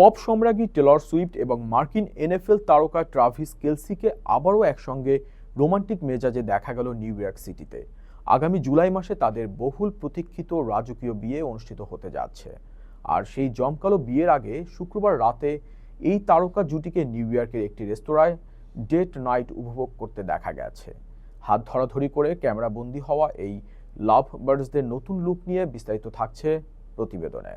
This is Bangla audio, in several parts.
পপ সম্রাজ্ঞী টেলর সুইফট এবং মার্কিন এনএফএল তারকা ট্রাভিস কেলসিকে আবারও একসঙ্গে রোমান্টিক মেজাজে দেখা গেল নিউ ইয়র্ক সিটিতে। আগামী জুলাই মাসে তাদের বহুল প্রতীক্ষিত রাজকীয় বিয়ে অনুষ্ঠিত হতে যাচ্ছে। আর সেই জমকালো বিয়ের আগে শুক্রবার রাতে এই তারকা জুটিকে নিউ ইয়র্কের একটি রেস্তোরাঁয় ডেট নাইট উপভোগ করতে দেখা গেছে। হাত ধরাধরি করে ক্যামেরাবন্দি হওয়া এই লাভ বার্ডসদের নতুন লুক নিয়ে বিস্তারিত থাকছে প্রতিবেদনে।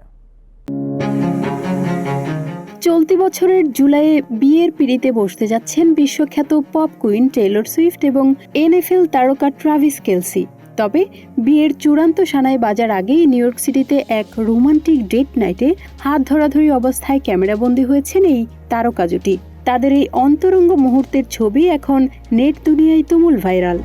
চলতি বছরের জুলাইয়ে বিয়ের পিঁড়িতে বসতে যাচ্ছেন বিশ্বখ্যাত পপ কুইন টেলর সুইফট এবং এনএফএল তারকা ট্রাভিস কেলসি। তবে বিয়ের চূড়ান্ত সানায় বাজার আগেই নিউ ইয়র্ক সিটিতে এক রোমান্টিক ডেট নাইটে হাত ধরাধরি অবস্থায় ক্যামেরাবন্দী হয়েছেন এই তারকা জুটি। তাদের এই অন্তরঙ্গ মুহূর্তের ছবি এখন নেট দুনিয়ায় তুমুল ভাইরাল।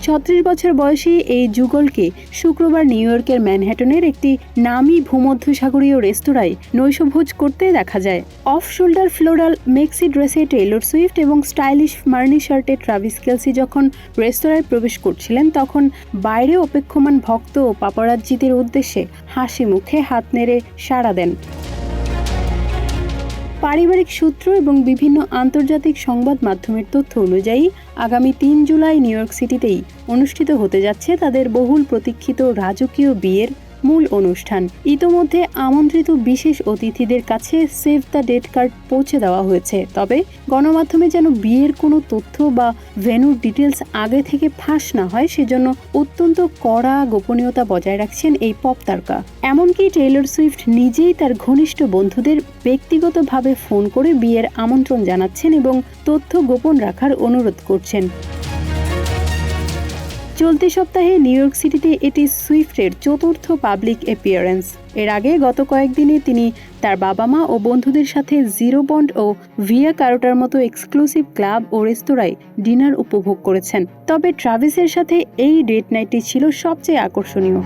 ৩৬ বছর বয়সী এই যুগলকে শুক্রবার নিউ ইয়র্কের ম্যানহাটনের একটি নামী ভূমধ্যসাগরীয় রেস্তোরাঁয় নৈশভোজ করতে দেখা যায়। অফ শোল্ডার ফ্লোরাল মেক্সি ড্রেসে টেলর সুইফট এবং স্টাইলিশ মার্নি শার্টে ট্রাভিস কেলসি যখন রেস্তোরাঁয় প্রবেশ করছিলেন, তখন বাইরে অপেক্ষমান ভক্ত ও পাপারাজ্জিদের উদ্দেশ্যে হাসি মুখে হাত নেড়ে সাড়া দেন। পারিবারিক সূত্র এবং বিভিন্ন আন্তর্জাতিক সংবাদ মাধ্যমের তথ্য অনুযায়ী আগামী ৩ জুলাই নিউ ইয়র্ক সিটিতেই অনুষ্ঠিত হতে যাচ্ছে তাদের বহুল প্রতীক্ষিত রাজকীয় বিয়ের মূল অনুষ্ঠান। ইতোমধ্যে আমন্ত্রিত বিশেষ অতিথিদের কাছে সেভ দ্য ডেট কার্ড পৌঁছে দেওয়া হয়েছে। তবে গণমাধ্যমে যেন বিয়ের কোনো তথ্য বা ভেন্যুর ডিটেলস আগে থেকে ফাঁস না হয়, সেজন্য অত্যন্ত কড়া গোপনীয়তা বজায় রাখছেন এই পপ তারকা। এমনকি টেইলর সুইফট নিজেই তার ঘনিষ্ঠ বন্ধুদের ব্যক্তিগতভাবে ফোন করে বিয়ের আমন্ত্রণ জানাচ্ছেন এবং তথ্য গোপন রাখার অনুরোধ করছেন। চলতি সপ্তাহে নিউ ইয়র্ক সিটিতে এটি সুইফটের চতুর্থ পাবলিক অ্যাপিয়ারেন্স। এর আগে গত কয়েকদিনে তিনি তার বাবা মা ও বন্ধুদের সাথে জিরো বন্ড ও ভিয়া কারোটার মতো এক্সক্লুসিভ ক্লাব ও রেস্তোরাঁয় ডিনার উপভোগ করেছেন। তবে ট্রাভিসের সাথে এই ডেট নাইটটি ছিল সবচেয়ে আকর্ষণীয়।